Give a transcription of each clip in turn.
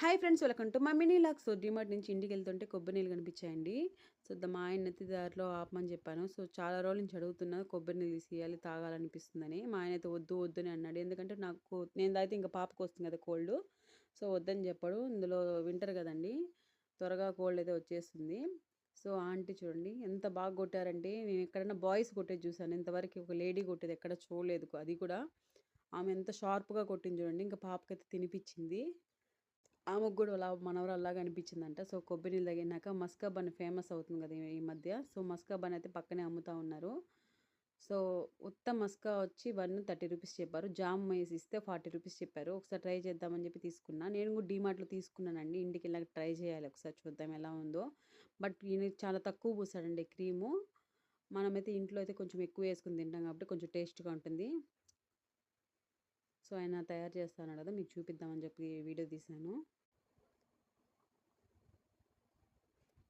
Hi friends, welcome to my mini log. So DMart నుంచి ఇంటికి వెళ్తుంటే కొబ్బరి నీళ్ళు కనిపించాయండి. సో మా ఆయన అయితే దారిలో ఆపమని చెప్పాను. సో చాలా రోజుల నుంచి అడుగుతున్నా కొబ్బరి నీళ్ళు తీసియాలి తాగాలనిపిస్తుందని. మా ఆయన అయితే వద్దు వద్దు అని అన్నాడు. ఎందుకంటే నాకు నేను తాగితే ఇంకా పాపకు వస్తుంది కదా కోల్డ్. సో వద్దని చెప్పాడు. ఇందులో వింటర్ కదండి, త్వరగా కోల్డ్ అయితే వచ్చేస్తుంది. సో ఆంటీ చూడండి ఎంత బాగా కొట్టారంటే, నేను ఎక్కడైనా బాయ్స్ కొట్టేది చూసాను, ఇంతవరకు ఒక లేడీ కొట్టేది ఎక్కడ చూడలేదు. అది కూడా ఆమె ఎంత షార్ప్గా కొట్టింది చూడండి. ఇంకా పాపకైతే తినిపించింది. ఆమెకు కూడా అలా మనవరాల్లాగా అనిపించిందంట. సో కొబ్బరి నీళ్ళు తాగినాక మస్కా బన్ ఫేమస్ అవుతుంది కదా ఈ మధ్య. సో మస్కా బన్ అయితే పక్కనే అమ్ముతూ ఉన్నారు. సో ఉత్త మస్కా వచ్చి 130 రూపీస్ చెప్పారు. జామ్ వేసి ఇస్తే 40 రూపీస్ చెప్పారు. ఒకసారి ట్రై చేద్దామని చెప్పి తీసుకున్నా. నేను కూడా డీమార్ట్లో తీసుకున్నానండి. ఇంటికి వెళ్ళాక ట్రై చేయాలి, ఒకసారి చూద్దాం ఎలా ఉందో. బట్ ఈయన చాలా తక్కువ పూసాడండి క్రీము. మనమైతే ఇంట్లో అయితే కొంచెం ఎక్కువ వేసుకుని తింటాం కాబట్టి కొంచెం టేస్ట్గా ఉంటుంది. సో ఆయన తయారు చేస్తాను కదా, మీకు చూపిద్దామని చెప్పి వీడియో తీశాను.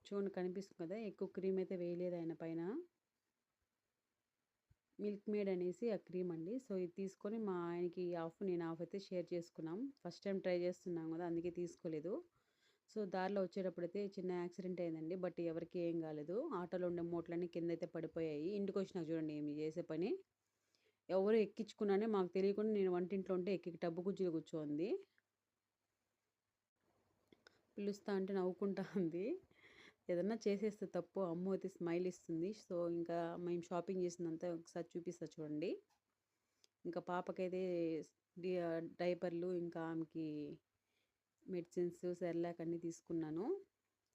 చూడండి కనిపిస్తుంది కదా, ఎక్కువ క్రీమ్ అయితే వేయలేదు ఆయన పైన. మిల్క్ మేడ్ అనేసి ఆ క్రీమ్ అండి. సో ఇది తీసుకొని మా ఆయనకి హాఫ్, నేను హాఫ్ అయితే షేర్ చేసుకున్నాం. ఫస్ట్ టైం ట్రై చేస్తున్నాం కదా, అందుకే తీసుకోలేదు. సో దారిలో వచ్చేటప్పుడు అయితే చిన్న యాక్సిడెంట్ అయిందండి. బట్ ఎవరికి ఏం కాలేదు. ఆటోలో ఉండే మూటలన్నీ కింద అయితే పడిపోయాయి. ఇంటికి వచ్చినాక చూడండి ఏమి చేసే పని. ఎవరు ఎక్కించుకున్నానే మాకు తెలియకుండా నేను వంటింట్లో ఉంటే ఎక్కి టబ్బు కుర్చీలో కూర్చోంది. పిలుస్తా అంటే నవ్వుకుంటా ఉంది. ఏదన్నా చేసేస్తే తప్పు అమ్మ అయితే స్మైల్ ఇస్తుంది. సో ఇంకా మేము షాపింగ్ చేసిందంతా ఒకసారి చూపిస్తా చూడండి. ఇంకా పాపకైతే డైపర్లు, ఇంకా ఆమెకి మెడిసిన్స్, సెర్లాక్ అన్నీ తీసుకున్నాను.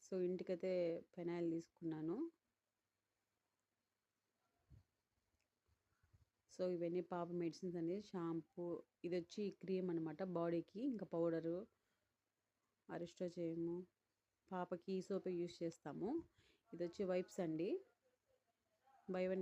సో ఇంటికైతే ఫెనాయిల్ తీసుకున్నాను. సో ఇవన్నీ పాప మెడిసిన్స్ అనేది, షాంపూ, ఇది వచ్చి క్రీమ్ అనమాట బాడీకి, ఇంకా పౌడరు, అరిస్టోజేము, పాపకి ఈ సోపే యూస్ చేస్తాము. ఇది వచ్చి వైప్స్ అండి, బై వన్